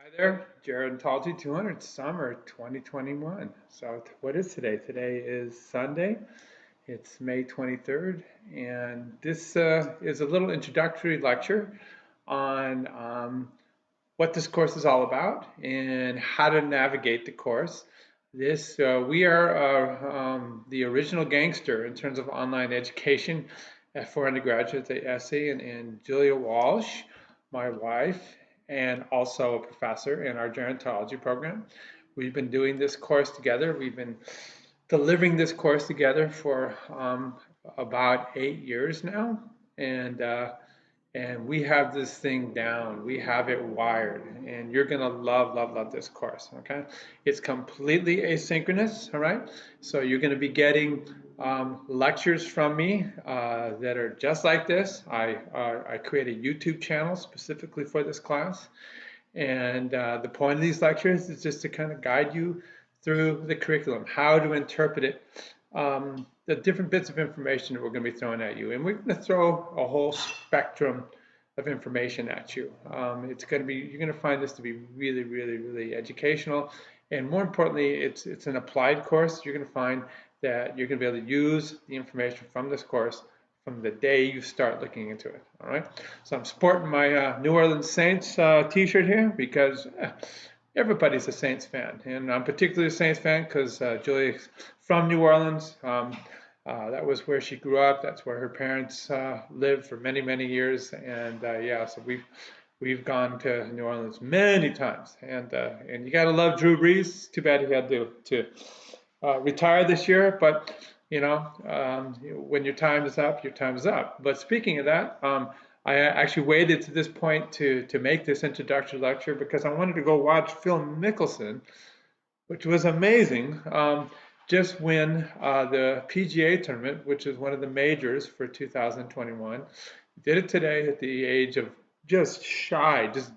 Hi there, GERO summer 2021. So what is today? Today is Sunday. It's May 23rd, and this is a little introductory lecture on what this course is all about and how to navigate the course. We are the original gangster in terms of online education for undergraduates at SE, and Julia Walsh, my wife, and also a professor in our gerontology program. We've been doing this course together. We've been delivering this course together for about 8 years now, and we have this thing down. We have it wired, and you're gonna love this course. Okay, it's completely asynchronous. All right, so you're gonna be getting lectures from me that are just like this. I create a YouTube channel specifically for this class, and the point of these lectures is just to kind of guide you through the curriculum, how to interpret it, the different bits of information that we're going to be throwing at you. And we're going to throw a whole spectrum of information at you. You're going to find this to be really educational. And more importantly, it's an applied course. You're going to find that you're going to be able to use the information from this course from the day you start looking into it. All right. So I'm sporting my New Orleans Saints t-shirt here because everybody's a Saints fan, and I'm particularly a Saints fan because Julia's from New Orleans. That was where she grew up. That's where her parents lived for many years, and yeah, so we've gone to New Orleans many times, and you gotta love Drew Brees. Too bad he had to retire this year, but you know, when your time is up, your time is up. But speaking of that, I actually waited to this point to make this introductory lecture because I wanted to go watch Phil Mickelson, which was amazing. Just win the PGA tournament, which is one of the majors for 2021. Did it today at the age of just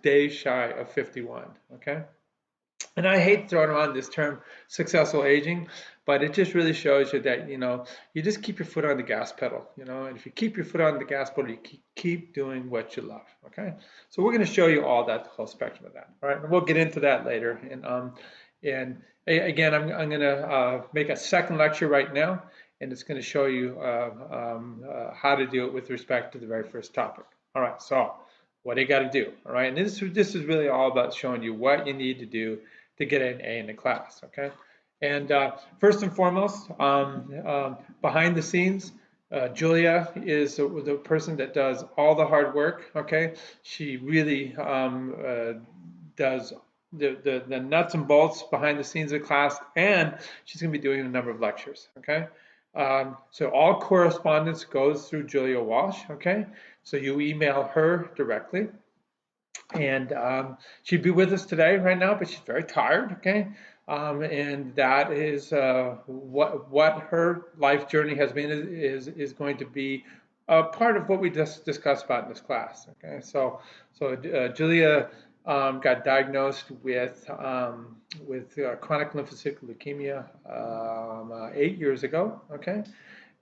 days shy of 51. Okay. And I hate throwing around this term successful aging, but it just really shows you that, you just keep your foot on the gas pedal, and if you keep your foot on the gas pedal, you keep doing what you love, okay? So we're going to show you all that, the whole spectrum of that, all right? And we'll get into that later. And again, I'm going to make a second lecture right now, and it's going to show you how to do it with respect to the very first topic. All right, so what do you got to do? All right, and this is really all about showing you what you need to do to get an A in the class, okay? And first and foremost, behind the scenes, Julia is the person that does all the hard work, okay? She really does the nuts and bolts behind the scenes of the class, and she's going to be doing a number of lectures, okay? So all correspondence goes through Julia Walsh, okay? So you email her directly. And she'd be with us today right now, but she's very tired, okay? And that is what her life journey has been is going to be part of what we just discussed about in this class, okay? So Julia got diagnosed with chronic lymphocytic leukemia 8 years ago, okay?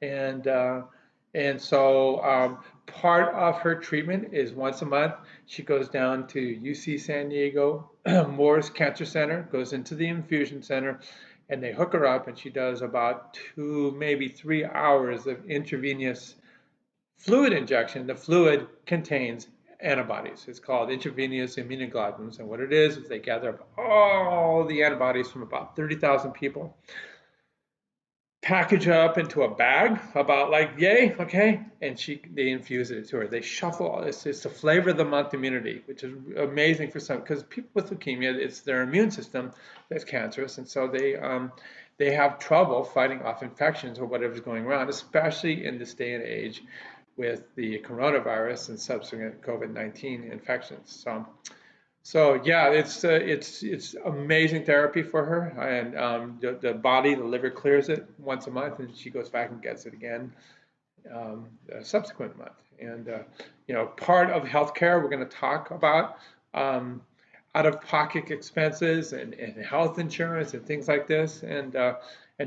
And so part of her treatment is once a month. She goes down to UC San Diego Moore's Cancer Center, goes into the infusion center, and they hook her up, and she does about 2, maybe 3 hours of intravenous fluid injection. The fluid contains antibodies. It's called intravenous immunoglobulins, and what it is they gather up all the antibodies from about 30,000 people, package up into a bag about like yay, okay, and they infuse it to her. They shuffle all this. It's the flavor of the month immunity, which is amazing for some, because people with leukemia, it's their immune system that's cancerous, and so they have trouble fighting off infections or whatever's going around, especially in this day and age with the coronavirus and subsequent COVID-19 infections. So yeah, it's amazing therapy for her, and the body, the liver clears it once a month, and she goes back and gets it again the subsequent month. And part of healthcare, we're going to talk about out-of-pocket expenses and health insurance and things like this, and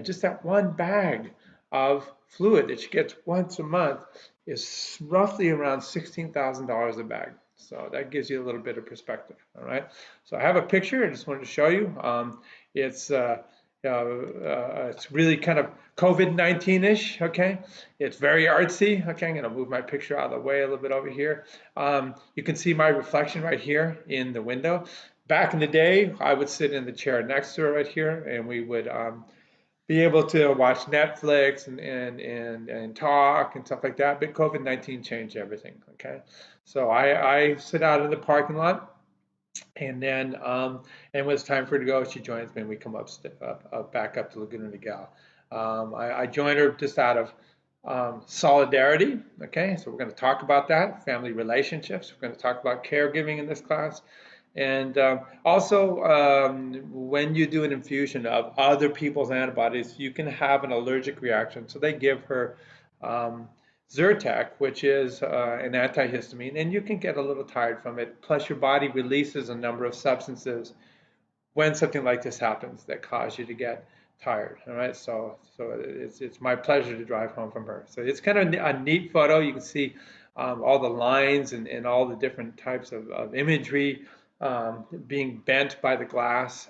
just that one bag of fluid that she gets once a month is roughly around $16,000 a bag. So that gives you a little bit of perspective. All right. So I have a picture. I just wanted to show you. It's it's really kind of COVID-19-ish. Okay. It's very artsy. Okay. I'm going to move my picture out of the way a little bit over here. You can see my reflection right here in the window. Back in the day, I would sit in the chair next to her right here, and we would be able to watch Netflix and talk and stuff like that. But COVID-19 changed everything. Okay, so I sit out in the parking lot, and then and when it's time for her to go, she joins me, and we come back up to Laguna Niguel. I joined her just out of solidarity. Okay, so we're going to talk about that, family relationships. We're going to talk about caregiving in this class. And also, when you do an infusion of other people's antibodies, you can have an allergic reaction. So they give her um, Zyrtec, which is an antihistamine, and you can get a little tired from it. Plus, your body releases a number of substances when something like this happens that cause you to get tired. All right, so it's my pleasure to drive home from her. So it's kind of a neat photo. You can see all the lines and all the different types of imagery being bent by the glass.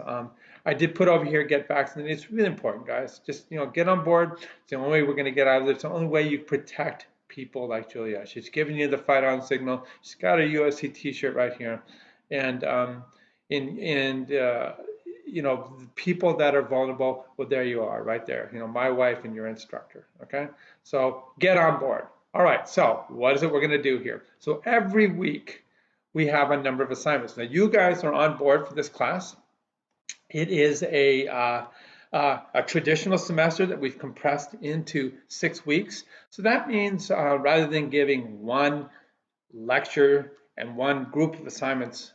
I did put over here get vaccinated. It's really important, guys. Just get on board. It's the only way we're going to get out of this. It's the only way you protect people like Julia. She's giving you the fight on signal. She's got a USC T-shirt right here, and people that are vulnerable, well, there you are right there, my wife and your instructor. Okay, so get on board. All right, so what is it we're going to do here? So every week we have a number of assignments. Now you guys are on board for this class. It is a traditional semester that we've compressed into 6 weeks. So that means rather than giving one lecture and one group of assignments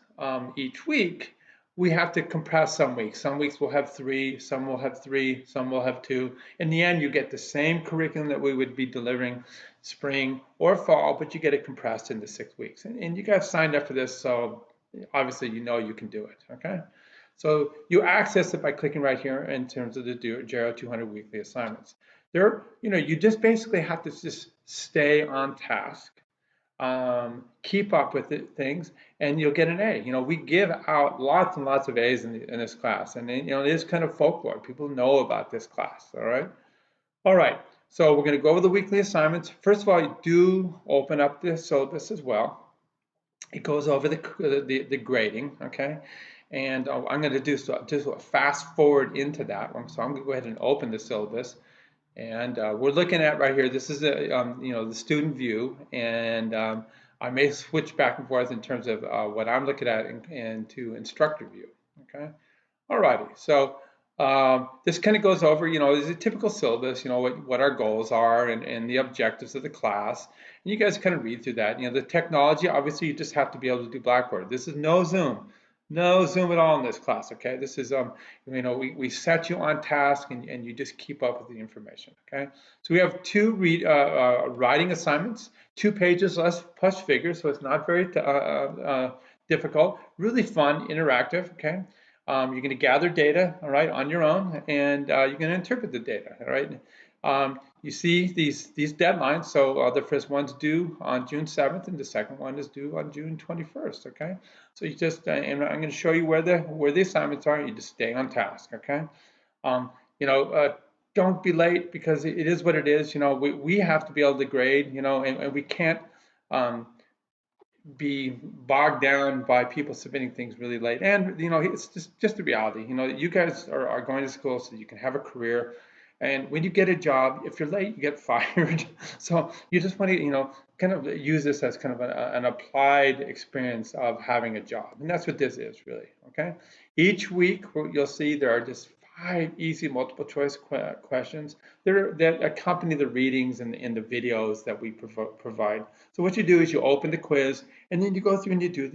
each week, we have to compress some weeks. Some weeks we'll have 3, some will have 3, some will have 2. In the end, you get the same curriculum that we would be delivering spring or fall, but you get it compressed into 6 weeks. And you guys signed up for this, so obviously you can do it, okay? So you access it by clicking right here in terms of the GERO 200 weekly assignments. You just basically have to just stay on task. Keep up with things, and you'll get an A. We give out lots and lots of A's in this class, and it is kind of folklore. People know about this class. All right. So we're going to go over the weekly assignments. First of all, you do open up the syllabus as well. It goes over the grading, okay? And I'm going to do just a fast forward into that one. So I'm going to go ahead and open the syllabus. And we're looking at right here, this is the student view, and I may switch back and forth in terms of what I'm looking at and to instructor view. Okay, alrighty. So this kind of goes over, is a typical syllabus, what our goals are and the objectives of the class. And you guys kind of read through that. The technology, obviously, you just have to be able to do Blackboard. This is no Zoom. No Zoom at all in this class, okay? This is, we set you on task and you just keep up with the information, okay? So we have 2 writing assignments, 2 pages plus figures, so it's not very difficult. Really fun, interactive, okay? You're going to gather data, all right, on your own, and you're going to interpret the data, all right? You see these deadlines. So the first one's due on June 7th, and the second one is due on June 21st. Okay, so you just and I'm going to show you where the assignments are. You just stay on task. Okay, don't be late because it is what it is. We have to be able to grade. And we can't be bogged down by people submitting things really late. And it's just the reality. You guys are going to school so you can have a career. And when you get a job, if you're late, you get fired. So you just want to, kind of use this as kind of an applied experience of having a job. And that's what this is really, okay? Each week, you'll see there are just 5 easy multiple choice questions that accompany the readings and the videos that we provide. So what you do is you open the quiz, and then you go through and you do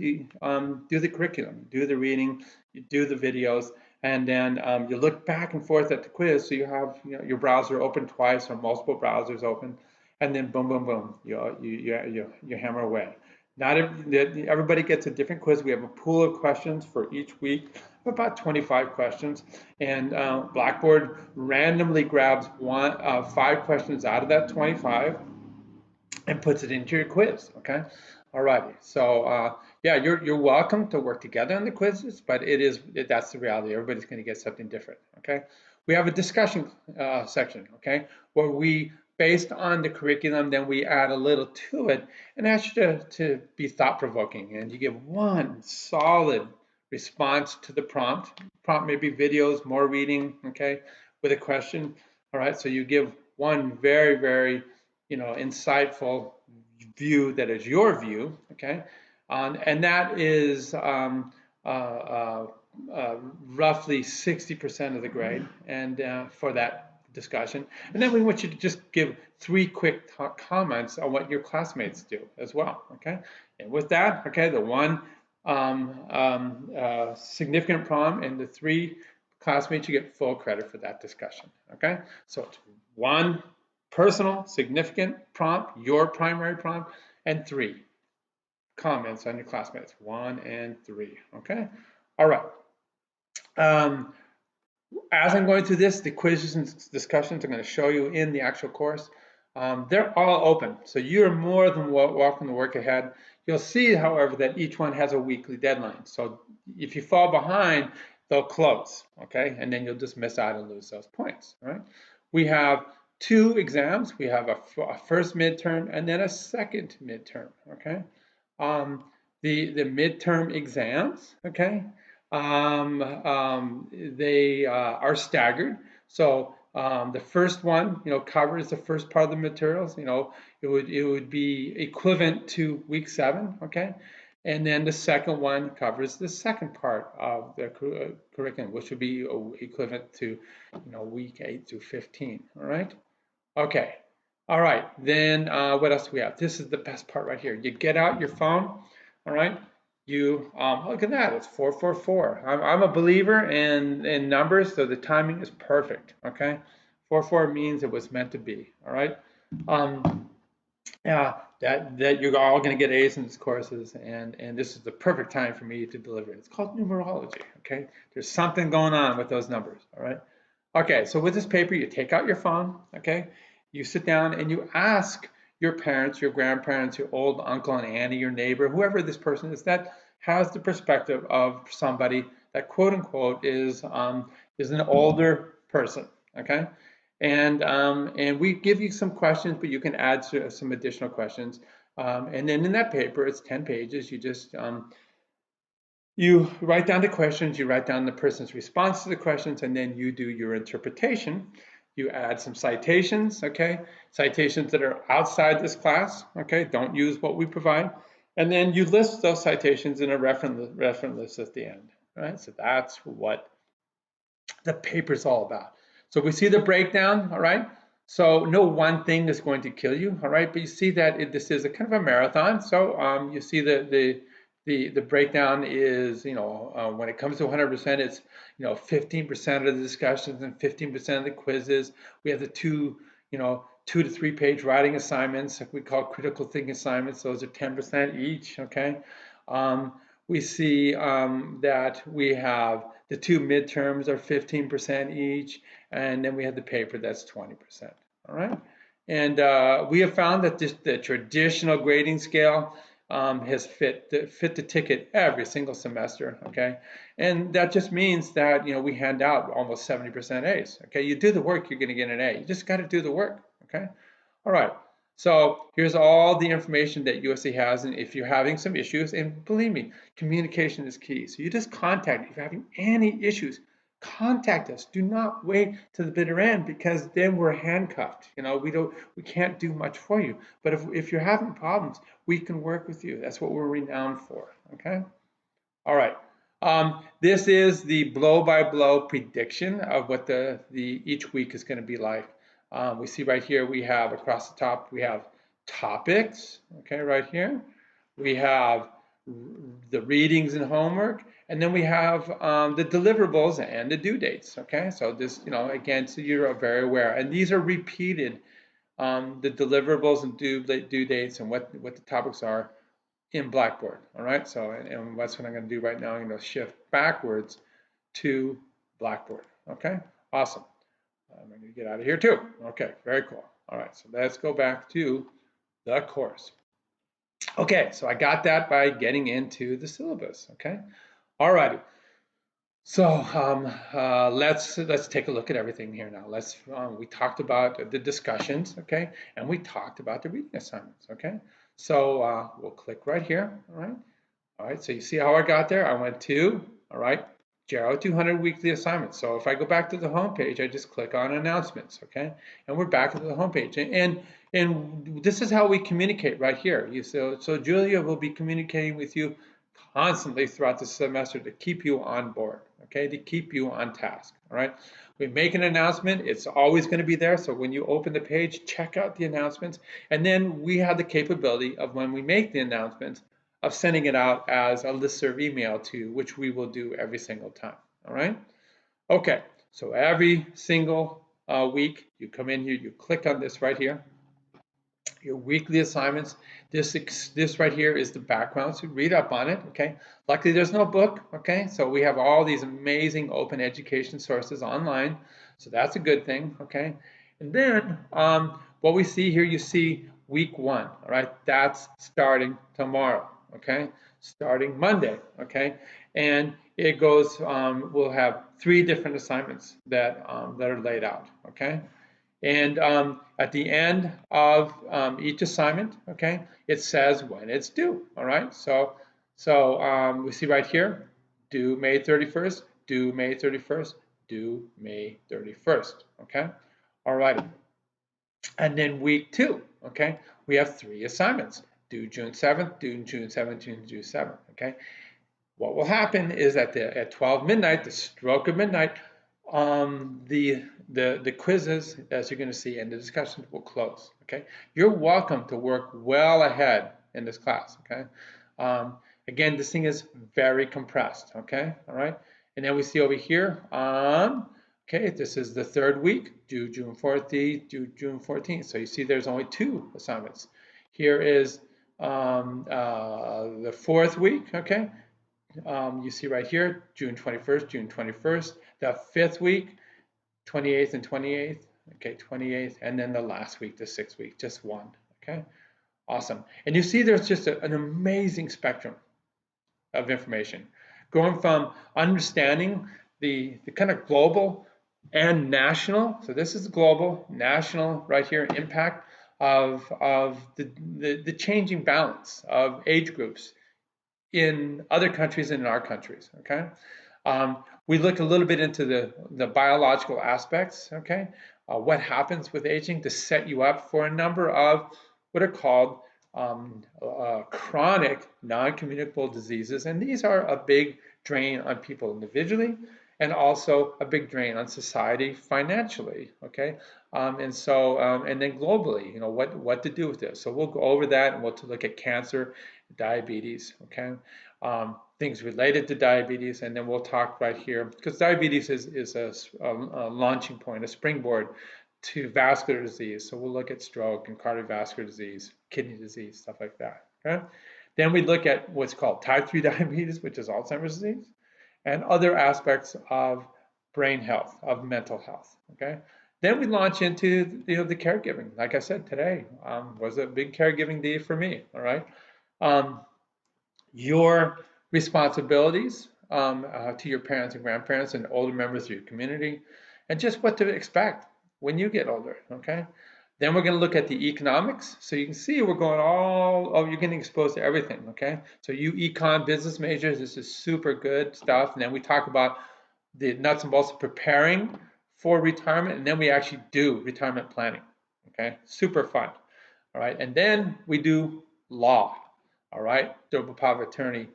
the curriculum, do the reading, you do the videos, and then you look back and forth at the quiz. So you have your browser open twice or multiple browsers open, and then boom, boom, boom, you hammer away. Not everybody gets a different quiz. We have a pool of questions for each week, about 25 questions, and Blackboard randomly grabs 5 questions out of that 25 and puts it into your quiz. Okay, alrighty. So yeah, you're welcome to work together on the quizzes, but that's the reality. Everybody's going to get something different. Okay, we have a discussion section. Okay, where we, based on the curriculum, then we add a little to it and ask you to be thought provoking, and you give one solid response to the prompt. Prompt may be videos, more reading. Okay, with a question. All right, so you give one very, very, insightful view that is your view. Okay, and that is uh, uh, roughly 60% of the grade, and for that discussion. And then we want you to just give 3 quick comments on what your classmates do as well. Okay, and with that, okay, the one significant problem and the 3 classmates, you get full credit for that discussion. Okay, so it's 1 personal significant prompt, your primary prompt, and 3 comments on your classmates, 1 and 3. Okay, all right. As I'm going through this, the quizzes and discussions I'm going to show you in the actual course. They're all open, so you're more than welcome to work ahead. You'll see, however, that each one has a weekly deadline. So if you fall behind, they'll close, okay? And then you'll just miss out and lose those points, all right? We have 2 exams. We have a first midterm and then a second midterm, okay? The midterm exams, okay, they are staggered. So the first one, covers the first part of the materials. It would be equivalent to week 7, okay, and then the second one covers the second part of the curriculum, which would be equivalent to, week 8 through 15. All right. Okay. All right. Then what else do we have? This is the best part right here. You get out your phone. All right. You look at that. It's 444. I'm a believer in numbers, so the timing is perfect. Okay. 44 means it was meant to be. All right. Yeah, that you're all going to get A's in these courses, and this is the perfect time for me to deliver it. It's called numerology. Okay. There's something going on with those numbers. All right. Okay, so with this paper, you take out your phone, okay? You sit down and you ask your parents, your grandparents, your old uncle and auntie, your neighbor, whoever this person is that has the perspective of somebody that quote unquote is an older person, okay? And we give you some questions, but you can add some additional questions. And then in that paper, it's 10 pages. You write down the questions, you write down the person's response to the questions, and then you do your interpretation. You add some citations, okay? Citations that are outside this class, okay? Don't use what we provide. And then you list those citations in a reference list at the end, all right? So that's what the paper's all about. So we see the breakdown, all right? So no one thing is going to kill you, all right? But you see that this is a kind of a marathon. So you see the breakdown is, when it comes to 100%, it's, 15% of the discussions and 15% of the quizzes. We have the 2 to 3 page writing assignments, like we call critical thinking assignments. Those are 10% each, okay? We see that we have the 2 midterms are 15% each, and then we have the paper that's 20%, all right? And we have found that the traditional grading scale has fit the ticket every single semester, okay? And that just means that, we hand out almost 70% A's, okay? You do the work, you're gonna get an A. You just gotta do the work, okay? All right, so here's all the information that USC has, and if you're having some issues, and believe me, communication is key. So you just contact, if you're having any issues, contact us. Do not wait to the bitter end, because then we're handcuffed. We can't do much for you. But if you're having problems, we can work with you. That's what we're renowned for. Okay. All right. This is the blow-by-blow prediction of what the each week is going to be like. We see right here, we have across the top, we have topics. Okay, right here. We have the readings and homework, and then we have the deliverables and the due dates. Okay, so this, again, so you're very aware, and these are repeated. The deliverables and due dates and what the topics are in Blackboard. All right, so and that's what I'm going to do right now. I'm going to shift backwards to Blackboard. Okay, awesome. I'm going to get out of here too. Okay, very cool. All right, so let's go back to the course. Okay, so I got that by getting into the syllabus. Okay, all righty. So let's take a look at everything here now. We talked about the discussions, okay, and we talked about the reading assignments, okay. So we'll click right here, all right. All right, so you see how I got there? I went to, all right, GERO 200 weekly assignments. So if I go back to the home page, I just click on announcements, okay? And we're back to the home page. And this is how we communicate right here. So Julia will be communicating with you constantly throughout the semester to keep you on board, okay? To keep you on task, all right? We make an announcement, it's always going to be there. So when you open the page, check out the announcements. And then we have the capability of when we make the announcements, of sending it out as a listserv email to you, which we will do every single time. All right. Okay. So every single week, you come in here, you click on this right here, your weekly assignments. This right here is the background, so read up on it. Okay. Luckily, there's no book. Okay. So we have all these amazing open education sources online. So that's a good thing. Okay. And then what we see here, you see week 1. All right. That's starting tomorrow. Okay. Starting Monday. Okay. And it goes, we'll have 3 different assignments that are laid out. Okay. And at the end of each assignment, okay, it says when it's due. All right. So we see right here, due May 31st, due May 31st, due May 31st. Okay. All righty. And then week 2, okay, we have 3 assignments, due June 7th, due June 7th, June 7th. Okay. What will happen is at 12 midnight, the stroke of midnight, the quizzes, as you're going to see, and the discussions will close. Okay, you're welcome to work well ahead in this class. Okay, again, this thing is very compressed. Okay, all right, and then we see over here. Okay, this is the 3rd week, due June 14th, due June 14th. So you see, there's only 2 assignments. Here is the 4th week. Okay. You see right here, June 21st, June 21st, the 5th week, 28th and 28th, okay, 28th, and then the last week, the 6th week, just 1, okay, awesome. And you see there's just an amazing spectrum of information, going from understanding the kind of global and national, so this is global, national, right here, impact of the changing balance of age groups in other countries and in our countries, okay? We look a little bit into the biological aspects, okay? What happens with aging to set you up for a number of what are called chronic non-communicable diseases, and these are a big drain on people individually and also a big drain on society financially, okay? And then globally, you know, what to do with this. So we'll go over that, and we'll look at cancer, diabetes, okay? Things related to diabetes, and then we'll talk right here, because diabetes is a launching point, a springboard to vascular disease. So we'll look at stroke and cardiovascular disease, kidney disease, stuff like that, okay? Then we look at what's called type 3 diabetes, which is Alzheimer's disease, and other aspects of brain health, of mental health, okay? Then we launch into the caregiving. Like I said, today was a big caregiving day for me, all right? Your responsibilities to your parents and grandparents and older members of your community, and just what to expect when you get older, okay? Then we're going to look at the economics. So you can see we're going you're getting exposed to everything, okay? So you econ business majors, this is super good stuff. And then we talk about the nuts and bolts of preparing for retirement, and then we actually do retirement planning, okay? Super fun, all right? And then we do law, all right? Durable power of attorney,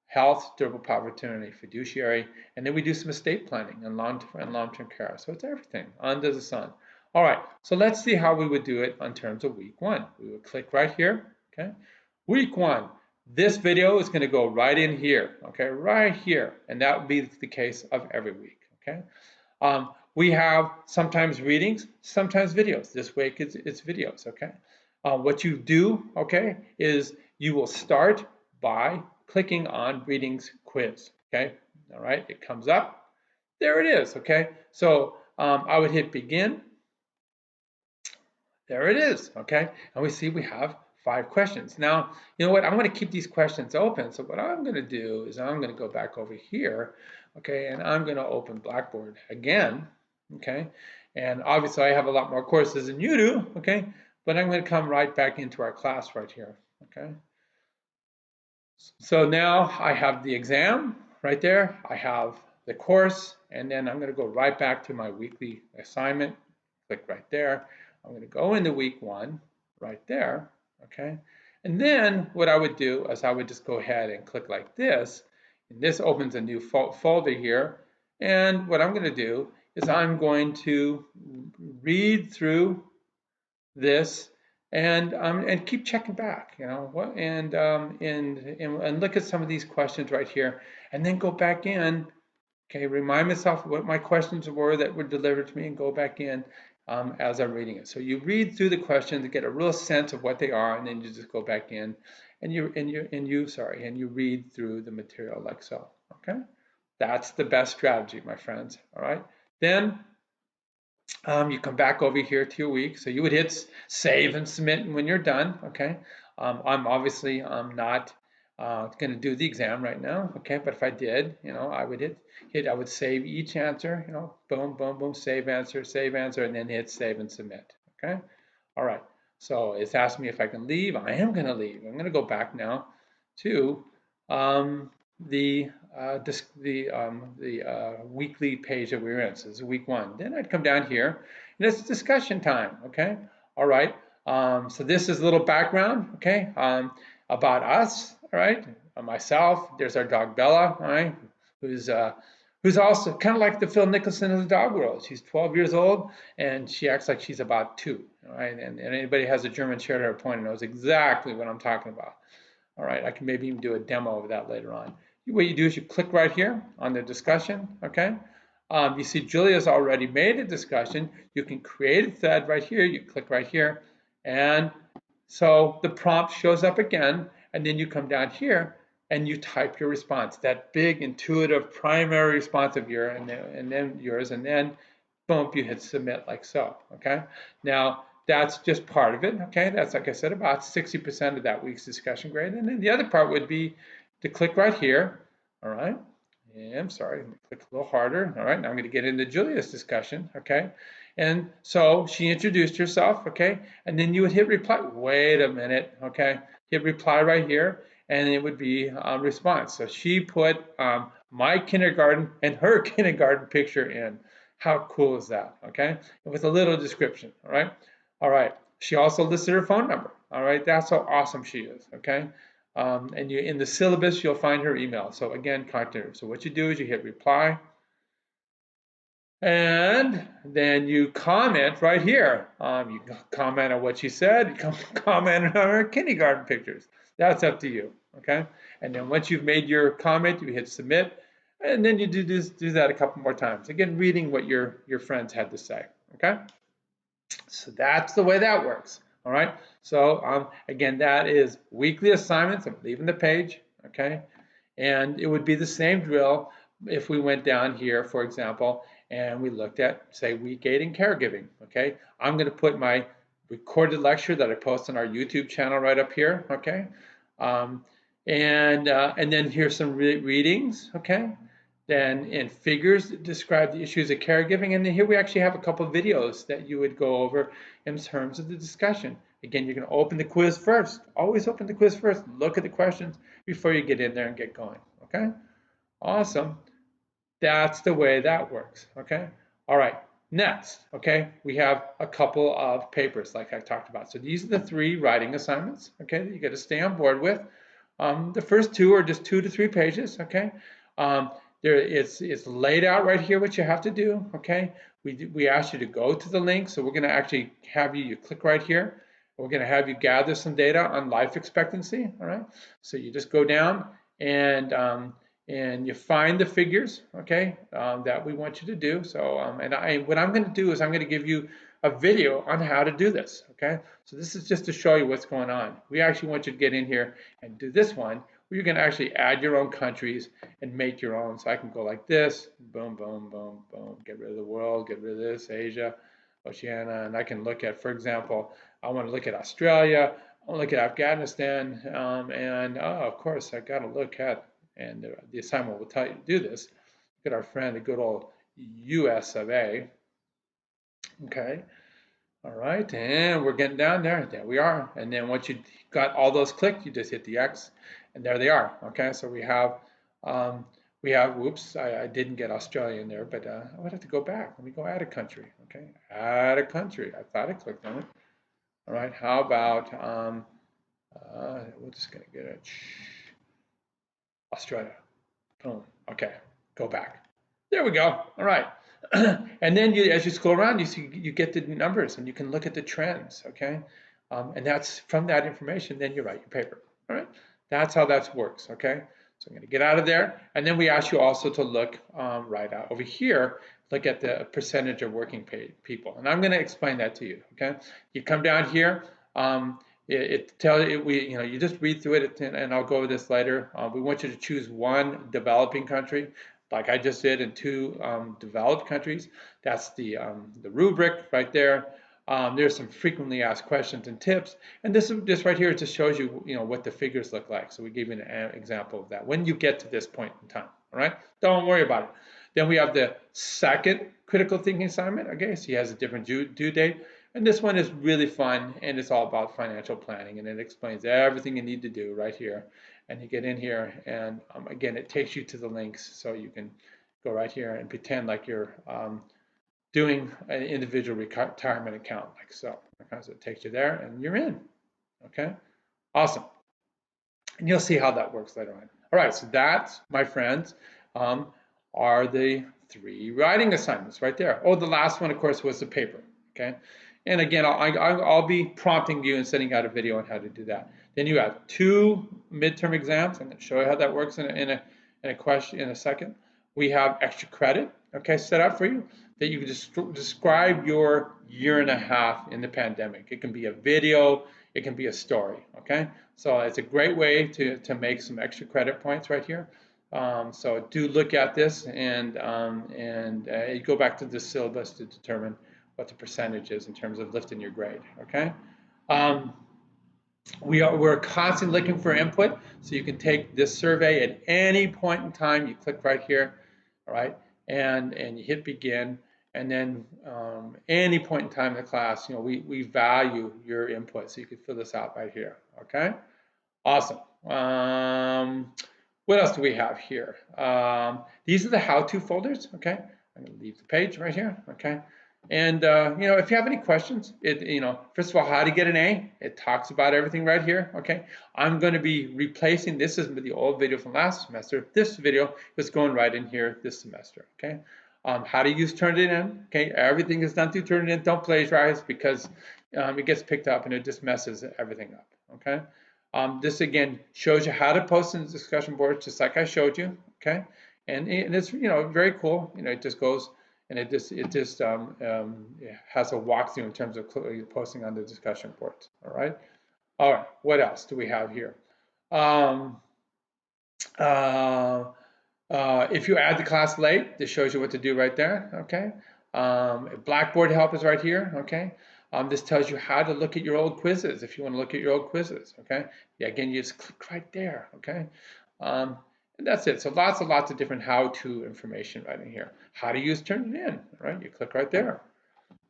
health, durable power of attorney, fiduciary, and then we do some estate planning and long-term care. So it's everything under the sun. All right, so let's see how we would do it on terms of week 1. We would click right here, okay? Week 1, this video is going to go right in here, okay? Right here, and that would be the case of every week, okay? We have sometimes readings, sometimes videos. This week it's videos, okay? What you do, okay, is you will start by clicking on readings quiz, okay? All right, it comes up. There it is, okay? So I would hit begin. There it is, okay? And we see we have 5 questions. Now, you know what? I'm going to keep these questions open. So what I'm going to do is I'm going to go back over here, okay, and I'm going to open Blackboard again, okay? And obviously I have a lot more courses than you do, okay? But I'm going to come right back into our class right here, okay? So now I have the exam right there. I have the course, and then I'm going to go right back to my weekly assignment. Click right there. I'm going to go into week 1 right there, okay? And then what I would do is I would just go ahead and click like this, and this opens a new folder here. And what I'm going to do is I'm going to read through this and keep checking back, you know, and look at some of these questions right here, and then go back in. Okay, remind myself what my questions were that were delivered to me, and go back in as I'm reading it. So you read through the questions to get a real sense of what they are, and then you just go back in and you read through the material like so. Okay, that's the best strategy, my friends. All right, then you come back over here to your week. So you would hit save and submit when you're done. Okay. I'm obviously not going to do the exam right now. Okay. But if I did, you know, I would I would save each answer, you know, boom, boom, boom, save answer, and then hit save and submit. Okay. All right. So it's asking me if I can leave. I am going to leave. I'm going to go back now to um, the weekly page that we were in. So this is week 1. Then I'd come down here, and it's discussion time. Okay, all right. So this is a little background. Okay, about us. All right, myself. There's our dog Bella. All right, who's also kind of like the Phil Nicholson of the dog world. She's 12 years old, and she acts like she's about 2. All right, and anybody who has a German Shorthair Pointer knows exactly what I'm talking about. All right, I can maybe even do a demo of that later on. What you do is you click right here on the discussion, okay? You see Julia's already made a discussion. You can create a thread right here. You click right here, and so the prompt shows up again, and then you come down here and you type your response, that big intuitive primary response of yours, and then yours, and then boom, you hit submit like so, okay? Now, that's just part of it, okay? That's, like I said, about 60% of that week's discussion grade. And then the other part would be to click right here, all right? Yeah, I'm sorry, click a little harder. All right, now I'm going to get into Julia's discussion, okay? And so she introduced herself, okay? And then you would hit reply. Wait a minute, okay? Hit reply right here, and it would be a response. So she put my kindergarten and her kindergarten picture in. How cool is that, okay? With a little description, all right? All right, she also listed her phone number, all right? That's how awesome she is, okay? And you in the syllabus, you'll find her email. So again, contact her. So what you do is you hit reply, and then you comment right here. You can comment on what she said. You can comment on her kindergarten pictures. That's up to you, okay? And then once you've made your comment, you hit submit, and then you do that a couple more times. Again, reading what your friends had to say, okay? So that's the way that works. All right. So again, that is weekly assignments. I'm leaving the page. Okay. And it would be the same drill if we went down here, for example, and we looked at, say, week 8 in caregiving. Okay. I'm going to put my recorded lecture that I post on our YouTube channel right up here. Okay. And then here's some readings. Okay. Then in figures that describe the issues of caregiving. And then here we actually have a couple of videos that you would go over in terms of the discussion. Again, you're going to open the quiz first. Always open the quiz first. Look at the questions before you get in there and get going. Okay? Awesome. That's the way that works. Okay? All right. Next, okay, we have a couple of papers like I talked about. So these are the 3 writing assignments, okay, that you got to stay on board with. The first 2 are just 2 to 3 pages, okay. It's laid out right here what you have to do, okay. We asked you to go to the link, so we're going to actually have you click right here. We're going to have you gather some data on life expectancy, all right. So you just go down and you find the figures, okay, that we want you to do. So, what I'm going to do is I'm going to give you a video on how to do this, okay? So this is just to show you what's going on. We actually want you to get in here and do this one, where you're going to actually add your own countries and make your own. So I can go like this, boom, boom, boom, boom, get rid of the world, get rid of this, Asia, Oceania, and I can look at, for example, I want to look at Australia, I'll look at Afghanistan, and oh, of course, I got to look at, and the assignment will tell you to do this. Look at our friend, the good old US of A. Okay, all right, and we're getting down there. There we are. And then once you got all those clicked, you just hit the X, and there they are. Okay, so um, whoops, I didn't get Australia in there, but I would have to go back. Let me go add a country. Okay, add a country. I thought I clicked on it. All right, how about, we're just going to get it. Australia. Boom. Okay, go back. There we go. All right. And then as you scroll around, you see you get the numbers and you can look at the trends. Okay, and that's from that information. Then you write your paper. All right. That's how that works. Okay. So I'm going to get out of there, and then we ask you also to look right out over here. Look at the percentage of working people, and I'm going to explain that to you. Okay. You come down here. It tells you you just read through it, and I'll go over this later. We want you to choose one developing country, like I just did, and two developed countries. That's the rubric right there. There's some frequently asked questions and tips, and this right here just shows you what the figures look like. So we gave you an example of that when you get to this point in time. All right, don't worry about it. Then we have the second critical thinking assignment. Okay, so he has a different due date. And this one is really fun, and it's all about financial planning, and it explains everything you need to do right here. And you get in here, and again, it takes you to the links, so you can go right here and pretend like you're doing an individual retirement account, like so. Okay, so it takes you there, and you're in. Okay, awesome. And you'll see how that works later on. All right, so that, my friends, um, are the 3 writing assignments right there. Oh, the last one, of course, was the paper. Okay, and again, I'll be prompting you and sending out a video on how to do that. Then you have 2 midterm exams. I'm going to show you how that works in a question in a second. We have extra credit, okay, set up for you that you can just describe your year and a half in the pandemic. It can be a video, it can be a story, okay? So it's a great way to make some extra credit points right here. So do look at this, and you go back to the syllabus to determine what the percentage is in terms of lifting your grade, okay? We're constantly looking for input, so you can take this survey at any point in time. You click right here, all right, and you hit begin, and then any point in time in the class, we value your input, so you can fill this out right here, okay? Awesome. What else do we have here? These are the how-to folders, okay? I'm going to leave the page right here, okay? And if you have any questions, first of all, how to get an A, it talks about everything right here, okay? I'm going to be replacing, this is the old video from last semester. This video is going right in here this semester, okay? How to use Turnitin, okay? Everything is done through Turnitin. Don't plagiarize, because it gets picked up and it just messes everything up, okay? This again shows you how to post in the discussion boards, just like I showed you, okay? And it's very cool. It just goes, and it has a walkthrough in terms of posting on the discussion boards. All right. All right. What else do we have here? If you add the class late, this shows you what to do right there. Okay. Blackboard help is right here. Okay. This tells you how to look at your old quizzes if you want to look at your old quizzes. Okay. Yeah. Again, you just click right there. Okay. And that's it. So lots of different how-to information right in here. How to use Turnitin, right? You click right there.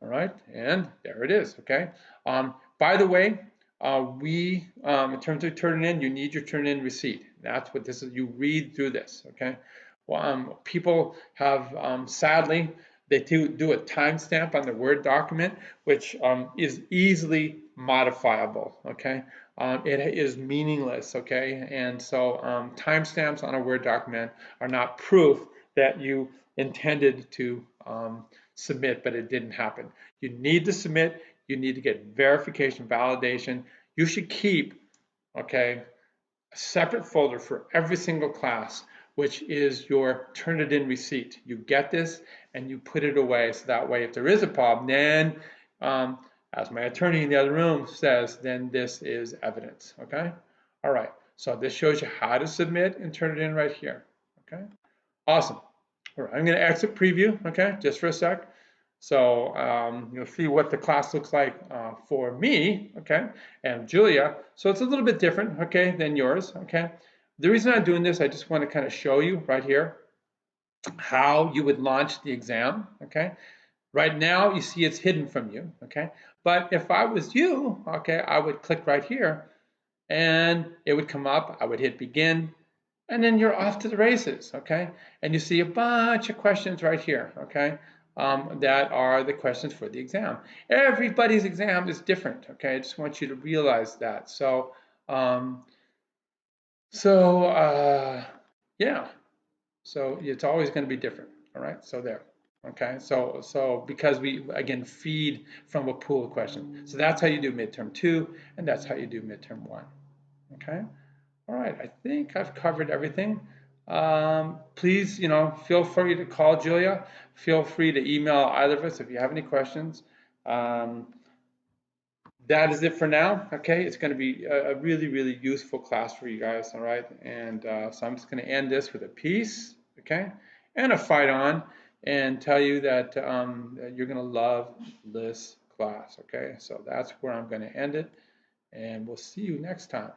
All right, and there it is, okay? By the way, in terms of Turnitin, you need your Turnitin receipt. That's what this is. You read through this, okay? Well, people have, sadly, they do a timestamp on their Word document, which is easily modifiable, okay? It is meaningless, okay? And so timestamps on a Word document are not proof that you intended to submit, but it didn't happen. You need to submit. You need to get verification, validation. You should keep, okay, a separate folder for every single class, which is your Turnitin receipt. You get this and you put it away, so that way if there is a problem, then as my attorney in the other room says, then this is evidence, okay? All right, so this shows you how to submit and turn it in right here, okay? Awesome. All right, I'm going to exit preview, okay, just for a sec. So you'll see what the class looks like for me, okay, and Julia. So it's a little bit different, okay, than yours, okay. The reason I'm doing this, I just want to kind of show you right here how you would launch the exam, okay. Right now, you see it's hidden from you, okay. But if I was you, okay, I would click right here, and it would come up. I would hit begin, and then you're off to the races, okay? And you see a bunch of questions right here, okay? That are the questions for the exam. Everybody's exam is different, okay? I just want you to realize that. So, um, so yeah, so it's always going to be different, all right? So there, okay? So because we, again, feed from a pool of questions. So that's how you do midterm 2, and that's how you do midterm 1, okay? All right, I think I've covered everything. Please, feel free to call Julia. Feel free to email either of us if you have any questions. Um, that is it for now. Okay, it's going to be a really, really useful class for you guys. All right, and so I'm just going to end this with a peace, okay, and a fight on, and tell you that, that you're going to love this class. Okay, so that's where I'm going to end it, and we'll see you next time.